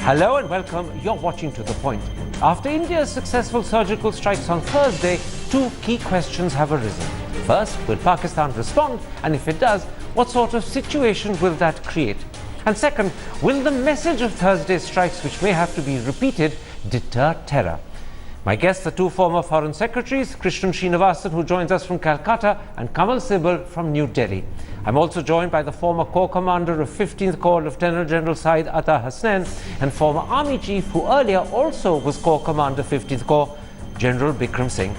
Hello and welcome. You're watching To The Point. After India's successful surgical strikes on Thursday, two key questions have arisen. First, will Pakistan respond? And if it does, what sort of situation will that create? And second, will the message of Thursday's strikes, which may have to be repeated, deter terror? My guests are two former foreign secretaries, Krishnan Srinivasan, who joins us from Calcutta, and Kamal Sibal from New Delhi. I'm also joined by the former Corps Commander of 15th Corps, Lieutenant General Syed Atta Hasnain, and former Army Chief, who earlier also was Corps Commander 15th Corps, General Bikram Singh.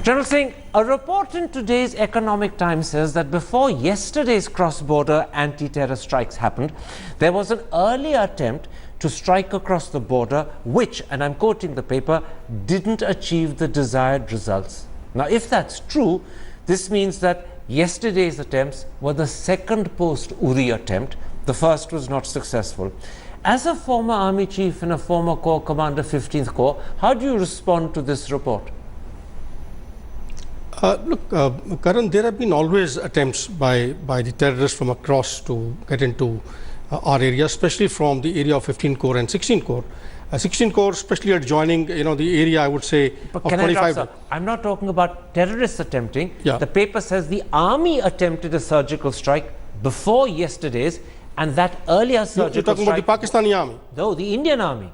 General Singh, a report in today's Economic Times says that before yesterday's cross-border anti-terror strikes happened, there was an earlier attempt to strike across the border, which, and I'm quoting the paper, didn't achieve the desired results. Now, if that's true, this means that yesterday's attempts were the second post-Uri attempt. The first was not successful. As a former Army Chief and a former Corps Commander 15th Corps, how do you respond to this report? Karan, there have been always attempts by the terrorists from across to get into our area, especially from the area of 15 Corps and 16 Corps. 16 Corps, especially adjoining, the area, I would say, but of 25. I'm not talking about terrorists attempting. Yeah. The paper says the army attempted a surgical strike before yesterday's, and that earlier surgical You're talking strike... about the Pakistani army? No, the Indian army.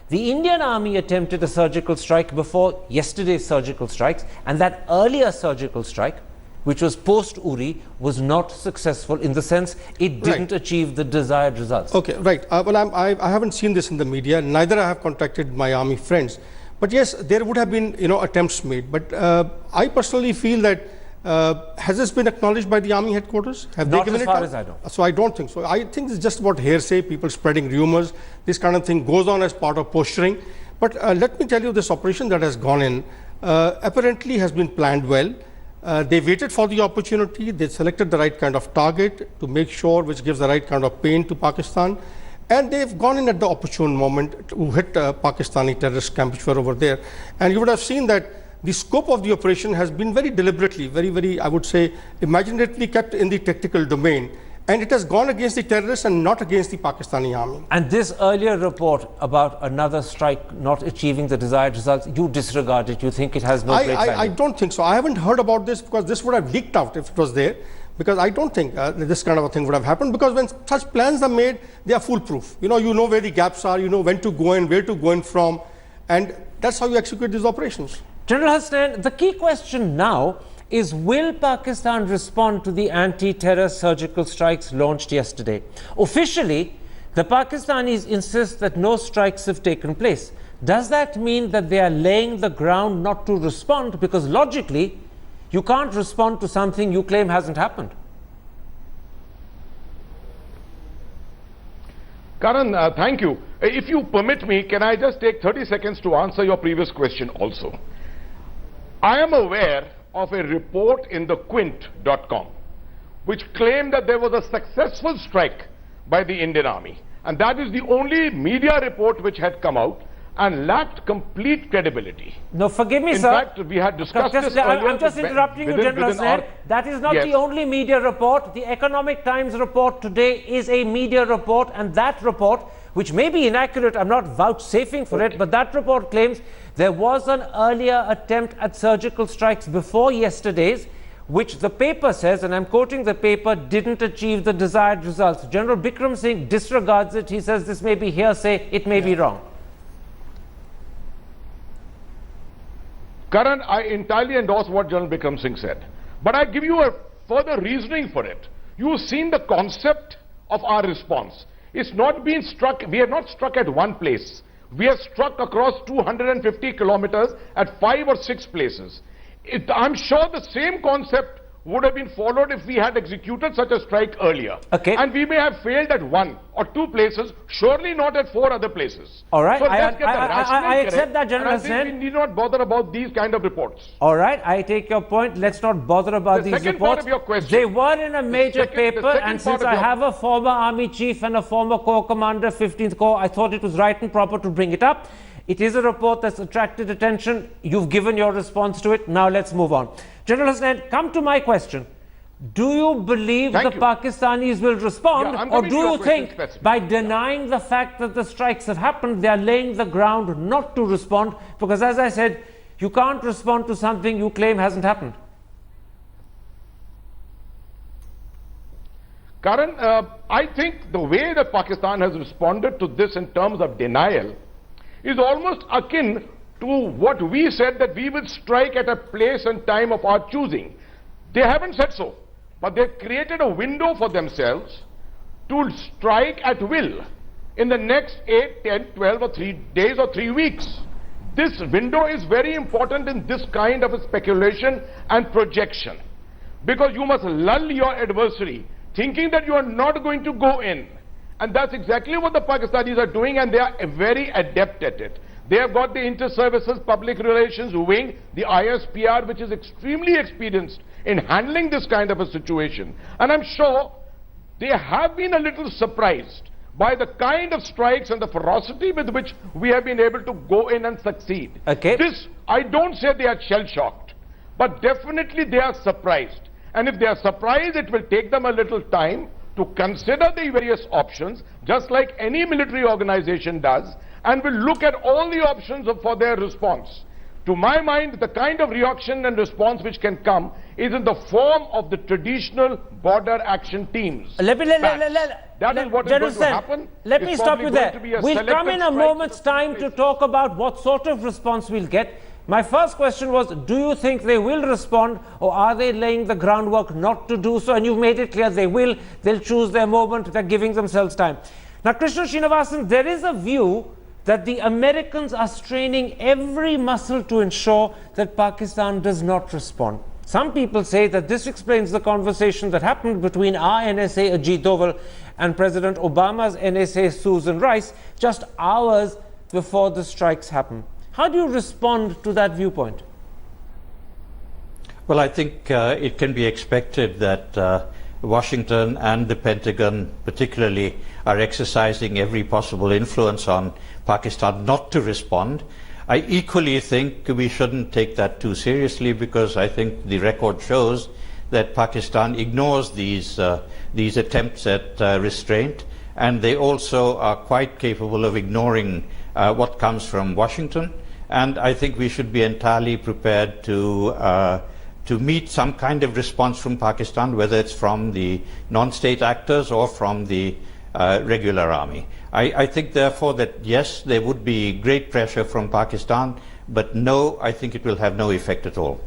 The Indian army attempted a surgical strike before yesterday's surgical strikes, and that earlier surgical strike, which was post-Uri, was not successful in the sense it didn't achieve the desired results. Okay, right. I haven't seen this in the media, neither I have contacted my army friends. But yes, there would have been, attempts made. But I personally feel that, has this been acknowledged by the army headquarters? Have Not they given as it far up? as I know. So I don't think so. I think it's just about hearsay, people spreading rumors. This kind of thing goes on as part of posturing. But let me tell you, this operation that has gone in apparently has been planned well. They waited for the opportunity, they selected the right kind of target to make sure which gives the right kind of pain to Pakistan, and they've gone in at the opportune moment to hit Pakistani terrorist camps which were over there. And you would have seen that the scope of the operation has been very deliberately, very, I would say, imaginatively kept in the tactical domain. And it has gone against the terrorists and not against the Pakistani army. And this earlier report about another strike not achieving the desired results, you disregard it. You think it has no great value? I don't think so. I haven't heard about this because this would have leaked out if it was there. Because I don't think this kind of a thing would have happened. Because when such plans are made, they are foolproof. You know where the gaps are, you know when to go in, where to go in from. And that's how you execute these operations. General Hasnain, the key question now is, will Pakistan respond to the anti-terror surgical strikes launched yesterday? Officially, the Pakistanis insist that no strikes have taken place. Does that mean that they are laying the ground not to respond? Because logically, you can't respond to something you claim hasn't happened. Karan, thank you. If you permit me, can I just take 30 seconds to answer your previous question also? I am aware of a report in the Quint.com which claimed that there was a successful strike by the Indian Army, and that is the only media report which had come out and lacked complete credibility. No, forgive me, in sir. In fact, we had discussed this earlier. I'm just interrupting you, General Hasnain. That is not the only media report. The Economic Times report today is a media report, and that report, which may be inaccurate, I'm not vouchsafing for it, but that report claims there was an earlier attempt at surgical strikes before yesterday's, which the paper says, and I'm quoting the paper, didn't achieve the desired results. General Bikram Singh disregards it. He says this may be hearsay, it may be wrong. Karan, I entirely endorse what General Bikram Singh said. But I give you a further reasoning for it. You've seen the concept of our response. It's not been struck, we have not struck at one place. We have struck across 250 kilometers at 5 or 6 places. I'm sure the same concept would have been followed if we had executed such a strike earlier. Okay. And we may have failed at 1 or 2 places, surely not at 4 other places. All right. So let's get the rationale I accept correct, that, General and I think Hasnain. we need not bother about these kind of reports. All right, I take your point. Let's not bother about these second reports. part of your question. They were in a major paper, second and part since of I your- have a former Army Chief and a former Corps Commander, 15th Corps, I thought it was right and proper to bring it up. It is a report that's attracted attention. You've given your response to it. Now let's move on. General Hasnain, come to my question. Do you believe the Pakistanis will respond, or do you think by denying the fact that the strikes have happened, they are laying the ground not to respond? Because as I said, you can't respond to something you claim hasn't happened. Karan, I think the way that Pakistan has responded to this in terms of denial is almost akin to what we said, that we will strike at a place and time of our choosing. They haven't said so, but they've created a window for themselves to strike at will in the next 8, 10, 12 or 3 days or 3 weeks. This window is very important in this kind of a speculation and projection, because you must lull your adversary thinking that you are not going to go in. And that's exactly what the Pakistanis are doing, and they are very adept at it. They have got the inter-services public relations wing, the ISPR, which is extremely experienced in handling this kind of a situation. And I'm sure they have been a little surprised by the kind of strikes and the ferocity with which we have been able to go in and succeed. Okay. This, I don't say they are shell-shocked, but definitely they are surprised. And if they are surprised, it will take them a little time to consider the various options, just like any military organization does, and will look at all the options for their response. To my mind, the kind of reaction and response which can come is in the form of the traditional border action teams. That is what is going to happen. Let me stop you there. We'll come in a moment's time to talk about what sort of response we'll get. My first question was, do you think they will respond, or are they laying the groundwork not to do so? And you've made it clear they will. They'll choose their moment. They're giving themselves time. Now, Krishna Srinivasan, there is a view that the Americans are straining every muscle to ensure that Pakistan does not respond. Some people say that this explains the conversation that happened between our NSA Ajit Doval and President Obama's NSA Susan Rice just hours before the strikes happened. How do you respond to that viewpoint? Well, I think it can be expected that Washington and the Pentagon particularly are exercising every possible influence on Pakistan not to respond. I equally think we shouldn't take that too seriously, because I think the record shows that Pakistan ignores these attempts at restraint, and they also are quite capable of ignoring what comes from Washington. And I think we should be entirely prepared to meet some kind of response from Pakistan, whether it's from the non-state actors or from the regular army. I think, therefore, that yes, there would be great pressure from Pakistan, but no, I think it will have no effect at all.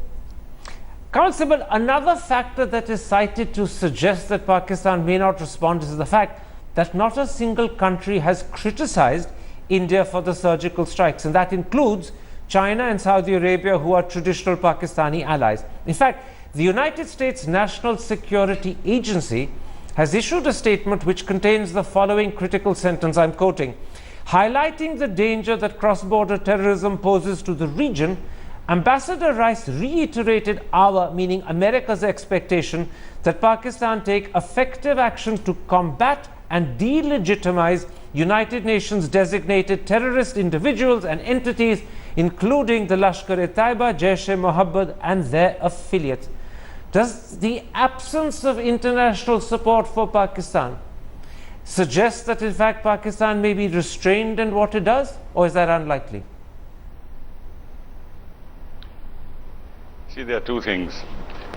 Kamal Sibal, another factor that is cited to suggest that Pakistan may not respond is the fact that not a single country has criticized India for the surgical strikes, and that includes China and Saudi Arabia, who are traditional Pakistani allies. In fact, the United States National Security Agency has issued a statement which contains the following critical sentence, I'm quoting: highlighting the danger that cross-border terrorism poses to the region, Ambassador Rice reiterated our, meaning America's, expectation that Pakistan take effective action to combat and delegitimize United Nations designated terrorist individuals and entities, including the Lashkar-e-Taiba, Jaish-e-Mohammed and their affiliates. Does the absence of international support for Pakistan suggest that in fact Pakistan may be restrained in what it does, or is that unlikely? See, there are two things.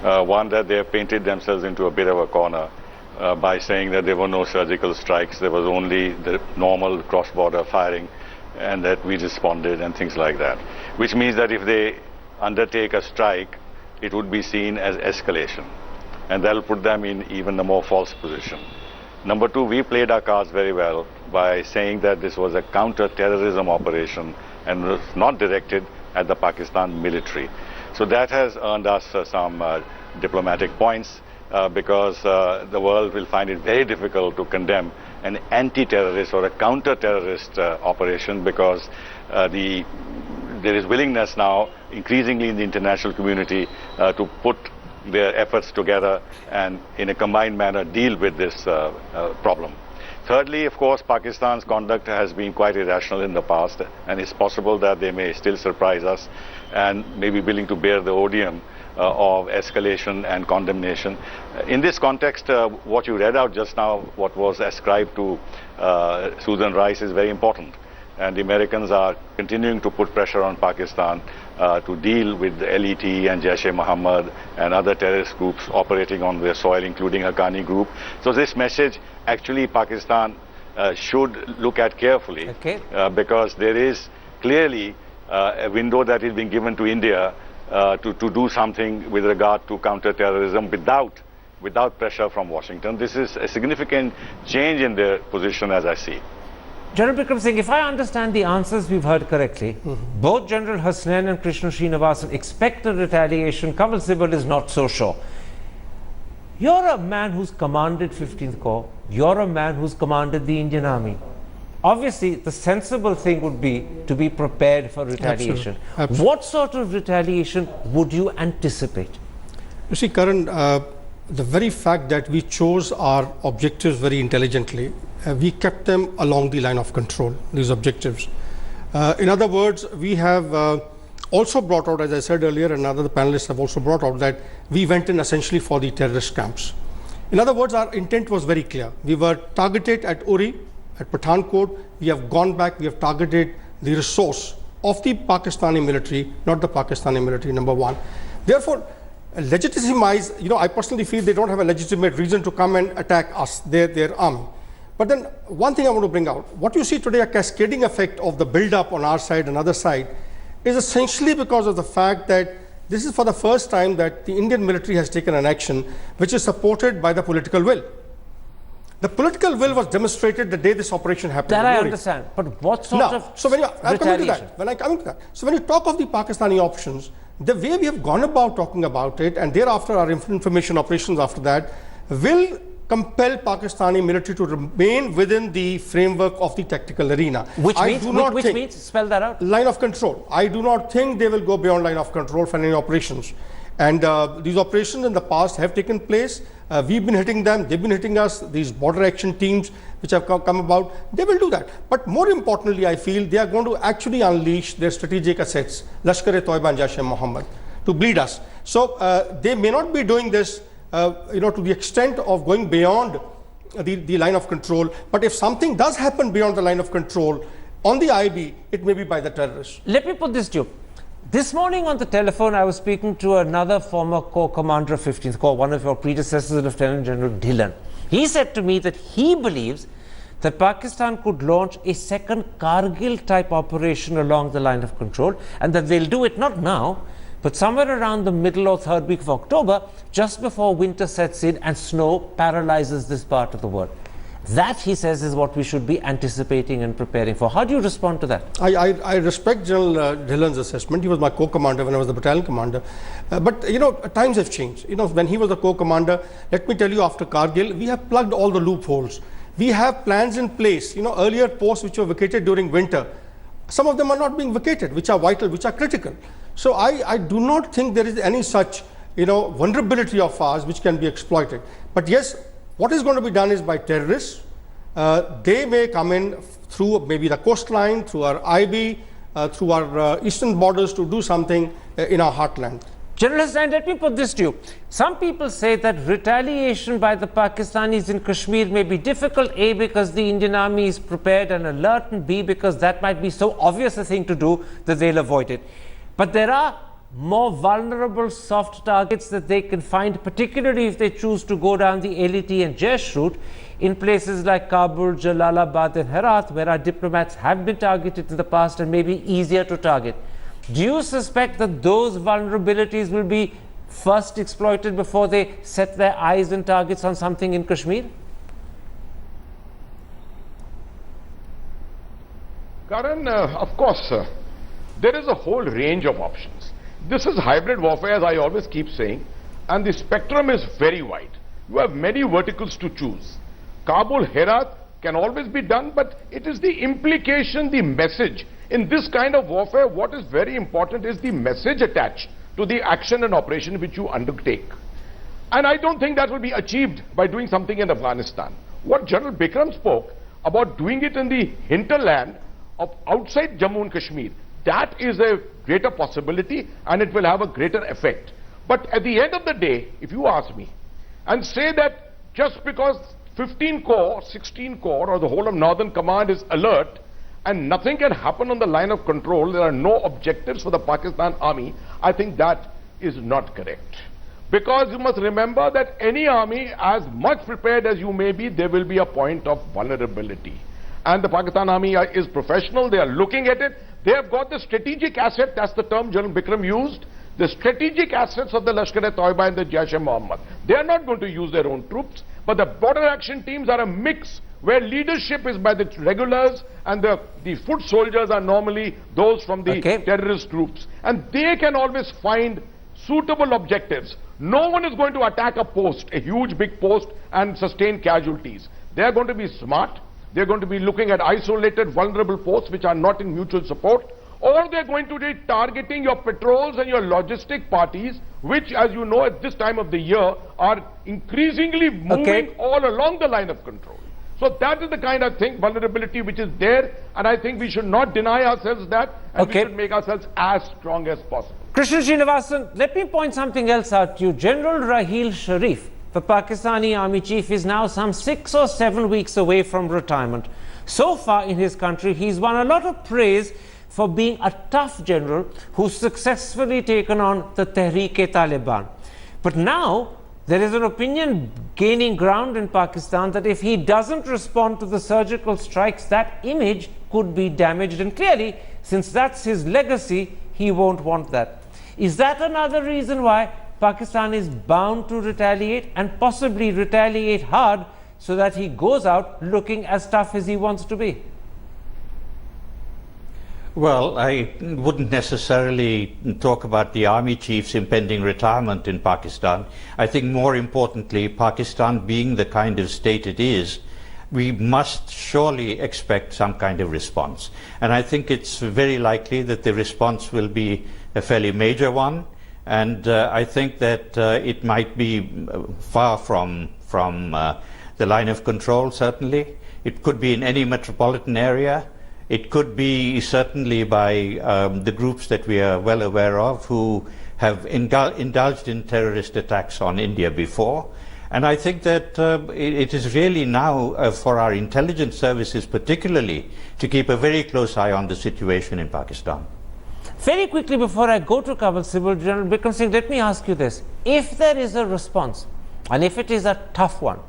One, that they have painted themselves into a bit of a corner by saying that there were no surgical strikes, there was only the normal cross-border firing, and that we responded and things like that. Which means that if they undertake a strike, it would be seen as escalation, and that will put them in even a more false position. Number two, we played our cards very well by saying that this was a counter-terrorism operation and was not directed at the Pakistan military. So that has earned us some diplomatic points, because the world will find it very difficult to condemn an anti-terrorist or a counter-terrorist operation, because there is willingness now increasingly in the international community to put their efforts together and in a combined manner deal with this problem. Thirdly, of course, Pakistan's conduct has been quite irrational in the past, and it's possible that they may still surprise us and may be willing to bear the odium of escalation and condemnation. In this context, what you read out just now, what was ascribed to Susan Rice, is very important. And the Americans are continuing to put pressure on Pakistan to deal with the LET and Jaish-e-Mohammed and other terrorist groups operating on their soil, including Haqqani group. So this message, actually, Pakistan should look at carefully, because there is clearly a window that is being given to India to do something with regard to counter-terrorism without pressure from Washington. This is a significant change in their position, as I see. General Bikram Singh, if I understand the answers we've heard correctly, both General Hasnain and Krishna Srinivasan expect a retaliation. Kamal Sibal is not so sure. You're a man who's commanded 15th Corps. You're a man who's commanded the Indian Army. Obviously, the sensible thing would be to be prepared for retaliation. Absolutely. What sort of retaliation would you anticipate? You see, Karan, the very fact that we chose our objectives very intelligently, we kept them along the line of control, these objectives. In other words, we have also brought out, as I said earlier, and other panelists have also brought out, that we went in essentially for the terrorist camps. In other words, our intent was very clear. We were targeted at Uri, at Pathankot. We have gone back, we have targeted the resource of the Pakistani military, not the Pakistani military, number one. Therefore, legitimize, I personally feel they don't have a legitimate reason to come and attack us, their army. But then one thing I want to bring out, what you see today, a cascading effect of the build-up on our side and other side, is essentially because of the fact that this is for the first time that the Indian military has taken an action which is supported by the political will. The political will was demonstrated the day this operation happened. That I understand, but what sort of I'll come into that. When I come into that, so when you talk of the Pakistani options, the way we have gone about talking about it, and thereafter our information operations after that, will compel Pakistani military to remain within the framework of the tactical arena. Which means, spell that out. Line of control. I do not think they will go beyond line of control for any operations. And these operations in the past have taken place. We've been hitting them, they've been hitting us. These border action teams which have come about, they will do that. But more importantly, I feel they are going to actually unleash their strategic assets, Lashkar-e-Toiba and Jaish-e-Mohammed, to bleed us. So they may not be doing this to the extent of going beyond the line of control. But if something does happen beyond the line of control on the IB, it may be by the terrorists. Let me put this to you. This morning on the telephone, I was speaking to another former Corps commander of 15th Corps, one of your predecessors, Lieutenant General Deter. He said to me that he believes that Pakistan could launch a second Kargil-type operation along the line of control, and that they'll do it not now, but somewhere around the middle or third week of October, just before winter sets in and snow paralyzes this part of the world. That, he says, is what we should be anticipating and preparing for. How do you respond to that? I respect General Dhillon's assessment. He was my co-commander when I was the battalion commander. But times have changed. When he was the co-commander, let me tell you, after Kargil, we have plugged all the loopholes. We have plans in place. Earlier posts which were vacated during winter, some of them are not being vacated, which are vital, which are critical. So I do not think there is any such vulnerability of ours which can be exploited. But yes, what is going to be done is by terrorists. They may come in through maybe the coastline, through our IB, through our eastern borders to do something in our heartland. General Hasnain, let me put this to you. Some people say that retaliation by the Pakistanis in Kashmir may be difficult, A, because the Indian army is prepared and alert, and B, because that might be so obvious a thing to do that they'll avoid it. But there are more vulnerable soft targets that they can find, particularly if they choose to go down the LET and Jaish route, in places like Kabul, Jalalabad and Herat, where our diplomats have been targeted in the past and may be easier to target. Do you suspect that those vulnerabilities will be first exploited before they set their eyes and targets on something in Kashmir? Karan, of course, there is a whole range of options. This is hybrid warfare, as I always keep saying, and the spectrum is very wide. You have many verticals to choose. Kabul, Herat can always be done, but it is the implication, the message. In this kind of warfare, what is very important is the message attached to the action and operation which you undertake. And I don't think that will be achieved by doing something in Afghanistan. What General Bikram spoke about doing it in the hinterland of outside Jammu and Kashmir, that is a greater possibility and it will have a greater effect. But at the end of the day, if you ask me, and say that just because 15 Corps, 16 Corps or the whole of Northern Command is alert and nothing can happen on the line of control, there are no objectives for the Pakistan Army, I think that is not correct. Because you must remember that any army, as much prepared as you may be, there will be a point of vulnerability. And the Pakistan Army is professional, they are looking at it. They have got the strategic asset, that's the term General Bikram used, the strategic assets of the Lashkar-e-Toiba and the Jaish-e-Mohammed. They are not going to use their own troops, but the border action teams are a mix where leadership is by the regulars and the foot soldiers are normally those from the terrorist groups. And they can always find suitable objectives. No one is going to attack a post, a huge big post, and sustain casualties. They are going to be smart. They're going to be looking at isolated, vulnerable posts which are not in mutual support, or they're going to be targeting your patrols and your logistic parties, which, as you know, at this time of the year, are increasingly moving all along the line of control. So that is the kind of vulnerability which is there, and I think we should not deny ourselves that, and we should make ourselves as strong as possible. Krishna Srinivasan, let me point something else out to you. General Raheel Sharif, the Pakistani Army Chief, is now some 6 or 7 weeks away from retirement. So far in his country, he's won a lot of praise for being a tough general who's successfully taken on the Tehreek-e-Taliban. But now, there is an opinion gaining ground in Pakistan that if he doesn't respond to the surgical strikes, that image could be damaged. And clearly, since that's his legacy, he won't want that. Is that another reason why Pakistan is bound to retaliate, and possibly retaliate hard, so that he goes out looking as tough as he wants to be? Well, I wouldn't necessarily talk about the army chief's impending retirement in Pakistan. I think more importantly, Pakistan being the kind of state it is, we must surely expect some kind of response. And I think it's very likely that the response will be a fairly major one. And I think that it might be far from the line of control, certainly. It could be in any metropolitan area. It could be certainly by the groups that we are well aware of who have indulged in terrorist attacks on India before. And I think that it is really now for our intelligence services particularly to keep a very close eye on the situation in Pakistan. Very quickly before I go to Kabul Civil, General Bikram Singh, let me ask you this. If there is a response, and if it is a tough one,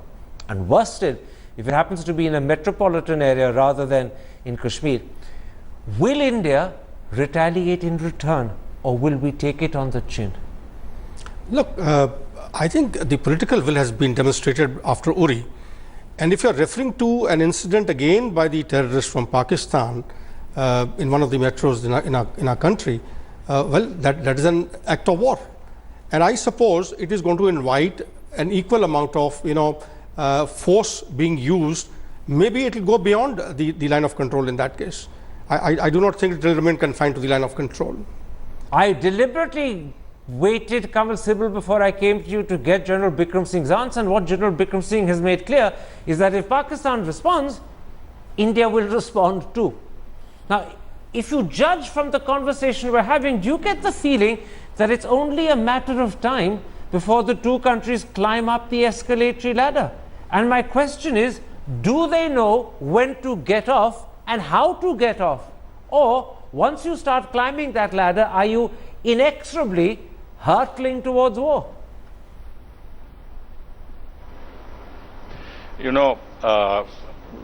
and worse still, if it happens to be in a metropolitan area rather than in Kashmir, will India retaliate in return, or will we take it on the chin? Look, I think the political will has been demonstrated after Uri. And if you are referring to an incident again by the terrorists from Pakistan in one of the metros in our country, well, that is an act of war. And I suppose it is going to invite an equal amount of, force being used. Maybe it will go beyond the line of control in that case. I do not think it will remain confined to the line of control. I deliberately waited, Kabul Civil, before I came to you to get General Bikram Singh's answer, and what General Bikram Singh has made clear is that if Pakistan responds, India will respond too. Now, if you judge from the conversation we're having, do you get the feeling that it's only a matter of time before the two countries climb up the escalatory ladder? And my question is, do they know when to get off and how to get off? Or once you start climbing that ladder, are you inexorably hurtling towards war?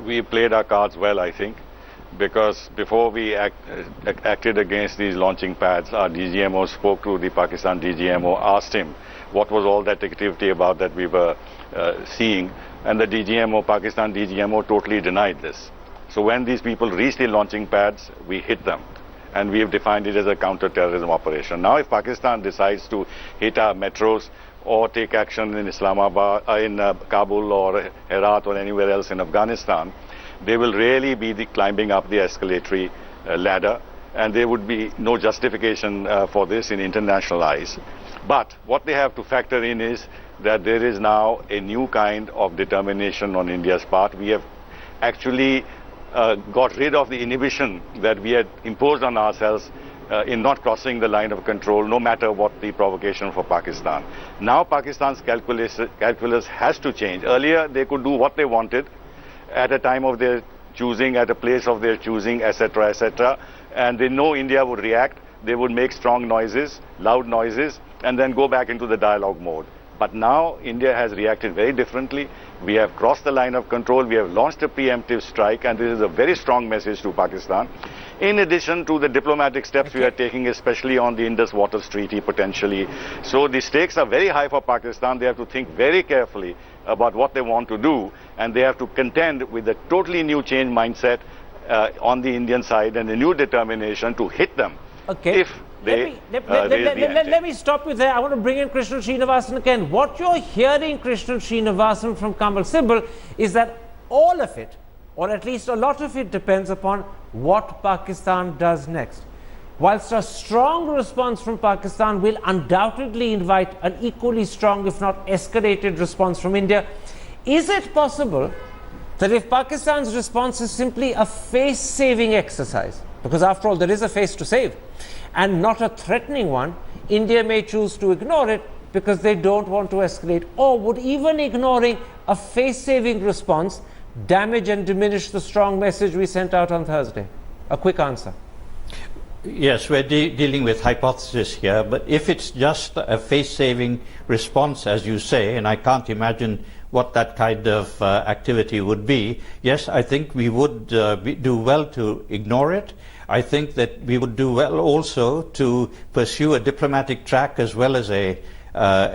We played our cards well, I think, because before we acted against these launching pads, our DGMO spoke to the Pakistan DGMO, asked him what was all that activity about that we were seeing, and the DGMO, Pakistan DGMO, totally denied this. So when these people reached the launching pads, we hit them, and we have defined it as a counter-terrorism operation. Now if Pakistan decides to hit our metros or take action in Islamabad, in Kabul or Herat or anywhere else in Afghanistan, they will really be climbing up the escalatory ladder, and there would be no justification for this in international eyes. But what they have to factor in is that there is now a new kind of determination on India's part. We have actually got rid of the inhibition that we had imposed on ourselves in not crossing the line of control, no matter what the provocation for Pakistan. Now Pakistan's calculus has to change. Earlier they could do what they wanted at a time of their choosing, at a place of their choosing, etc., etc. And they know India would react. They would make strong noises, loud noises, and then go back into the dialogue mode. But now India has reacted very differently. We have crossed the line of control. We have launched a preemptive strike, and this is a very strong message to Pakistan. In addition to the diplomatic steps we are taking, especially on the Indus Waters Treaty potentially. So the stakes are very high for Pakistan. They have to think very carefully about what they want to do, and they have to contend with a totally new change mindset on the Indian side and a new determination to hit them. Okay. If they let me stop you there. I want to bring in Krishnan Srinivasan again. What you're hearing, Krishnan Srinivasan, from Kamal Sibal is that all of it, or at least a lot of it, depends upon what Pakistan does next. Whilst a strong response from Pakistan will undoubtedly invite an equally strong, if not escalated, response from India, is it possible that if Pakistan's response is simply a face-saving exercise, because after all there is a face to save, and not a threatening one, India may choose to ignore it because they don't want to escalate? Or would even ignoring a face-saving response damage and diminish the strong message we sent out on Thursday? A quick answer. Yes, we're dealing with hypothesis here, but if it's just a face-saving response, as you say, and I can't imagine what that kind of activity would be, yes, I think we would do well to ignore it. I think that we would do well also to pursue a diplomatic track as well as a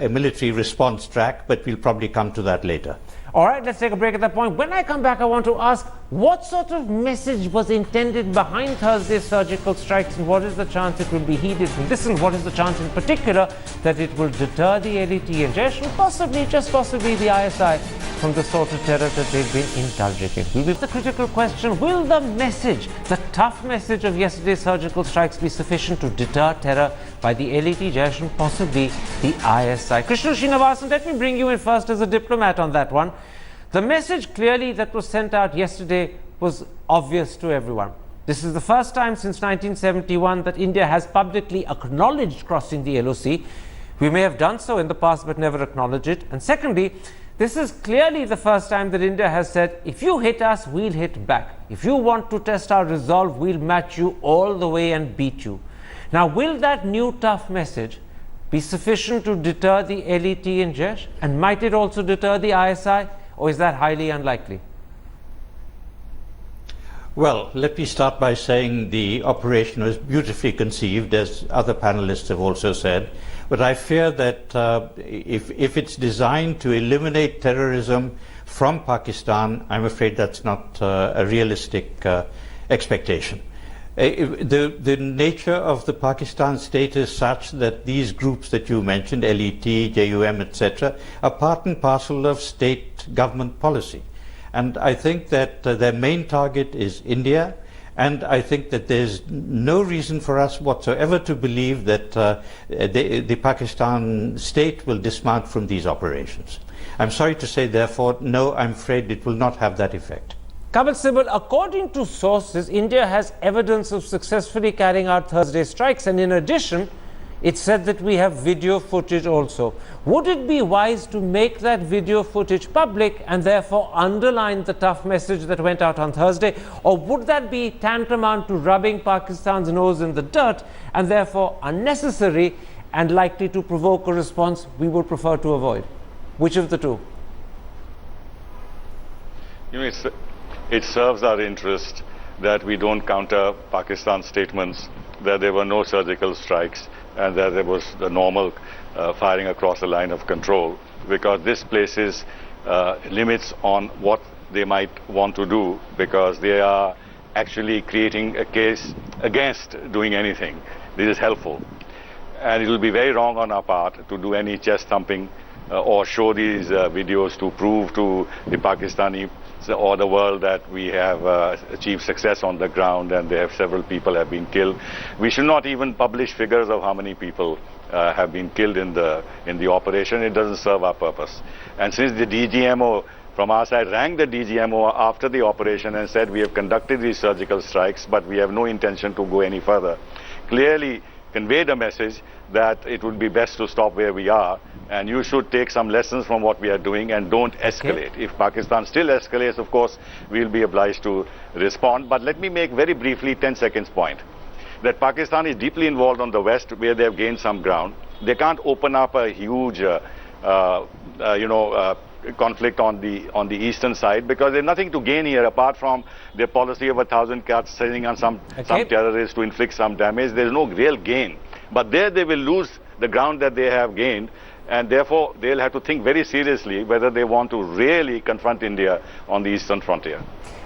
military response track, but we'll probably come to that later. All right, let's take a break at that point. When I come back, I want to ask what sort of message was intended behind Thursday's surgical strikes, and what is the chance it will be heeded from this, and what is the chance in particular that it will deter the LET and Jaish, and possibly, just possibly, the ISI from the sort of terror that they've been indulging in. Will be the critical question: will the message, the tough message of yesterday's surgical strikes, be sufficient to deter terror by the LET, Jaish, and possibly the ISI? Krishnan Srinivasan, let me bring you in first as a diplomat on that one. The message clearly that was sent out yesterday was obvious to everyone. This is the first time since 1971 that India has publicly acknowledged crossing the LOC. We may have done so in the past but never acknowledged it. And secondly, this is clearly the first time that India has said, if you hit us, we'll hit back. If you want to test our resolve, we'll match you all the way and beat you. Now, will that new tough message be sufficient to deter the LET and Jaish? And might it also deter the ISI? Or is that highly unlikely? Well, let me start by saying the operation was beautifully conceived, as other panelists have also said. But I fear that if it's designed to eliminate terrorism from Pakistan, I'm afraid that's not a realistic expectation. The nature of the Pakistan state is such that these groups that you mentioned, LET, JUM, etc., are part and parcel of state government policy. And I think that their main target is India, and I think that there's no reason for us whatsoever to believe that the Pakistan state will dismount from these operations. I'm sorry to say, therefore, no, I'm afraid it will not have that effect. Kamal Sibal, according to sources, India has evidence of successfully carrying out Thursday strikes, and in addition, it said that we have video footage also. Would it be wise to make that video footage public and therefore underline the tough message that went out on Thursday, or would that be tantamount to rubbing Pakistan's nose in the dirt and therefore unnecessary and likely to provoke a response we would prefer to avoid? Which of the two? You know, it serves our interest that we don't counter Pakistan's statements that there were no surgical strikes and that there was the normal firing across the line of control, because this places limits on what they might want to do, because they are actually creating a case against doing anything. This is helpful. And it will be very wrong on our part to do any chest thumping or show these videos to prove to the Pakistani or the world that we have achieved success on the ground and several people have been killed. We should not even publish figures of how many people have been killed in the operation. It doesn't serve our purpose. And since the DGMO from our side rang the DGMO after the operation and said we have conducted these surgical strikes, but we have no intention to go any further, clearly conveyed a message that it would be best to stop where we are, and you should take some lessons from what we are doing and don't escalate. Okay. If Pakistan still escalates, of course, we'll be obliged to respond. But let me make very briefly 10 seconds point that Pakistan is deeply involved on the west where they have gained some ground. They can't open up a huge conflict on the eastern side because there's nothing to gain here apart from their policy of 1,000 cuts, sending on some terrorists to inflict some damage. There's no real gain. But there they will lose the ground that they have gained, and therefore they'll have to think very seriously whether they want to really confront India on the eastern frontier.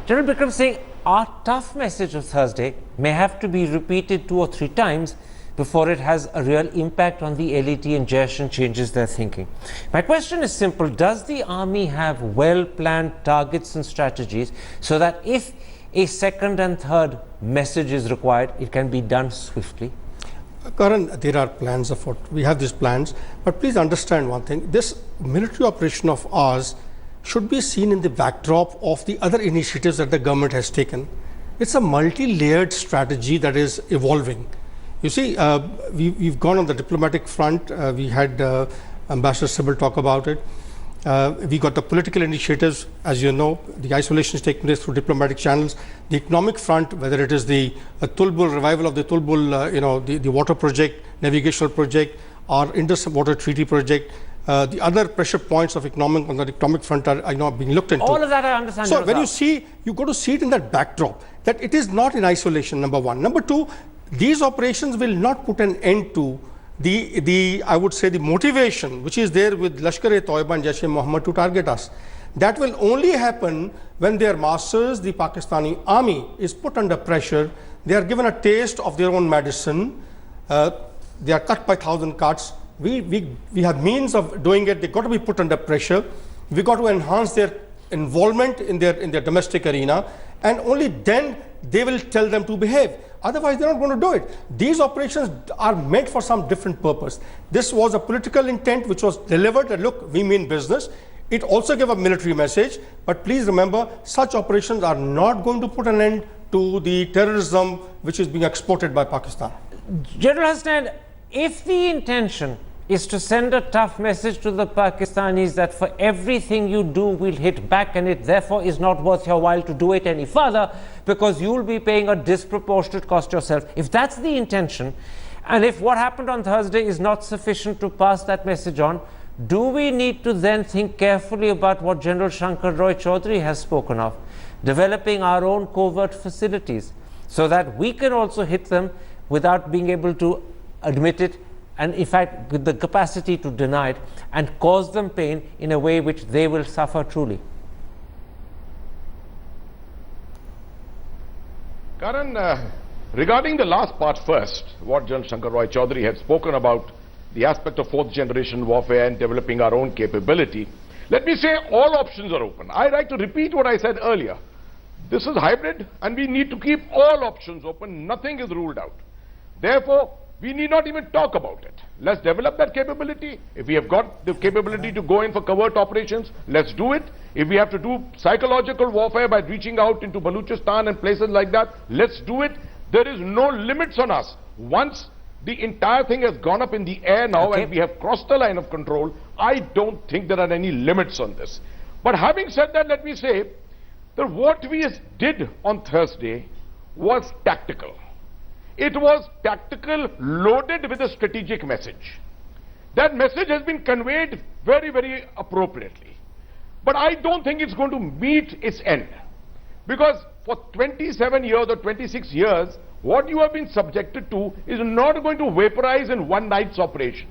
General Bikram Singh, our tough message of Thursday may have to be repeated 2 or 3 times before it has a real impact on the LET and Jaish and changes their thinking. My question is simple. Does the army have well-planned targets and strategies so that if a second and third message is required, it can be done swiftly? Karan, there are plans afoot. We have these plans. But please understand one thing. This military operation of ours should be seen in the backdrop of the other initiatives that the government has taken. It's a multi-layered strategy that is evolving. You see, we've gone on the diplomatic front. We had Ambassador Sybil talk about it. We got the political initiatives, as you know, the isolation is taking place through diplomatic channels. The economic front, whether it is the Tulbul revival of the Tulbul, the water project, navigational project, or Indus Water Treaty project, the other pressure points of economic on the economic front are now being looked into. All of that I understand. So when you got to see it in that backdrop, that it is not in isolation, number one. Number two, these operations will not put an end to I would say the motivation which is there with Lashkar-e-Toiba and Jaish-e-Mohammed to target us. That will only happen when their masters, the Pakistani army, is put under pressure. They are given a taste of their own medicine. They are cut by 1,000 cuts. We have means of doing it. They got to be put under pressure. We got to enhance their involvement in their domestic arena, and only then they will tell them to behave. Otherwise, they're not going to do it. These operations are meant for some different purpose. This was a political intent which was delivered that, look, we mean business. It also gave a military message. But please remember, such operations are not going to put an end to the terrorism which is being exported by Pakistan. General Hasnain, if the intention is to send a tough message to the Pakistanis that for everything you do, we'll hit back, and it therefore is not worth your while to do it any further because you'll be paying a disproportionate cost yourself. If that's the intention, and if what happened on Thursday is not sufficient to pass that message on, do we need to then think carefully about what General Shankar Roy Chaudhary has spoken of, developing our own covert facilities so that we can also hit them without being able to admit it, and in fact with the capacity to deny it and cause them pain in a way which they will suffer truly? Karan, regarding the last part first, what General Shankar Roy Chaudhary had spoken about the aspect of fourth generation warfare and developing our own capability, let me say all options are open. I like to repeat what I said earlier. This is hybrid and we need to keep all options open. Nothing is ruled out. Therefore, we need not even talk about it. Let's develop that capability. If we have got the capability to go in for covert operations, let's do it. If we have to do psychological warfare by reaching out into Balochistan and places like that, let's do it. There is no limits on us. Once the entire thing has gone up in the air now and we have crossed the line of control, I don't think there are any limits on this. But having said that, let me say that what we did on Thursday was tactical. It was tactical, loaded with a strategic message. That message has been conveyed very, very appropriately. But I don't think it's going to meet its end. Because for 27 years or 26 years, what you have been subjected to is not going to vaporize in one night's operation.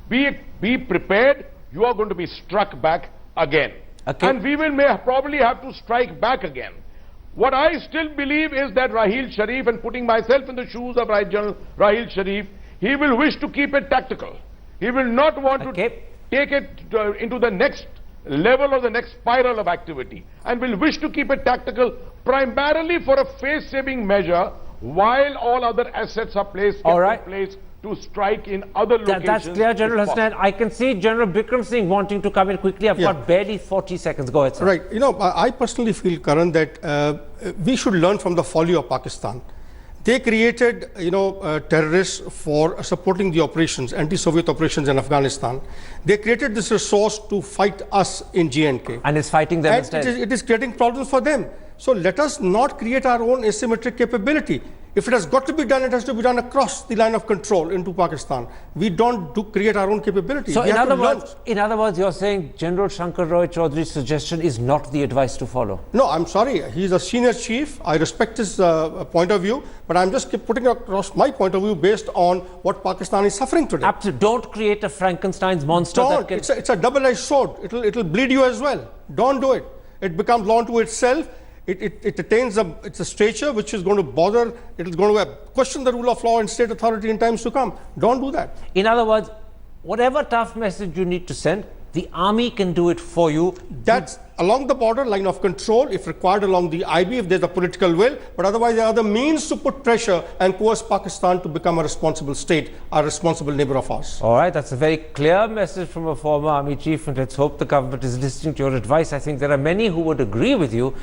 Be prepared, you are going to be struck back again. And we may probably have to strike back again. What I still believe is that Raheel Sharif, and putting myself in the shoes of General Raheel Sharif, he will wish to keep it tactical. He will not want to take it into the next level or the next spiral of activity, and will wish to keep it tactical primarily for a face-saving measure while all other assets are placed in place to strike in other locations. That's clear, General is Hasnain. possible. I can see General Bikram Singh wanting to come in quickly. I've got barely 40 seconds. Go ahead, sir. Right. You know, I personally feel, Karan, that we should learn from the folly of Pakistan. They created, terrorists for supporting the operations, anti-Soviet operations in Afghanistan. They created this resource to fight us in J&K. And it's fighting them And instead. it is creating problems for them. So let us not create our own asymmetric capability. If it has got to be done, it has to be done across the line of control into Pakistan. We don't create our own capability. So we in have to other words, you're saying General Shankar Roy Chaudhary's suggestion is not the advice to follow? No, I'm sorry. He's a senior chief. I respect his point of view, but I'm just putting across my point of view based on what Pakistan is suffering today. Absolutely. Don't create a Frankenstein's monster. Don't. It's a double-edged sword. It'll bleed you as well. Don't do it. It becomes law unto itself. It attains a stature which is going to bother, it is going to question the rule of law and state authority in times to come. Don't do that. In other words, whatever tough message you need to send, the army can do it for you. That's along the border line of control, if required along the IB, if there's a political will, but otherwise there are other means to put pressure and coerce Pakistan to become a responsible state, a responsible neighbor of ours. All right, that's a very clear message from a former army chief, and let's hope the government is listening to your advice. I think there are many who would agree with you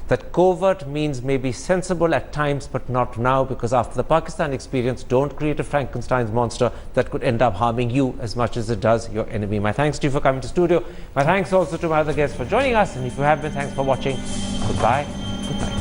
that covert means may be sensible at times, but not now, because after the Pakistan experience, don't create a Frankenstein's monster that could end up harming you as much as it does your enemy. My thanks to you for coming to studio. My thanks also to my other guests for joining us, and if you have been, thanks for watching. Goodbye. Good night.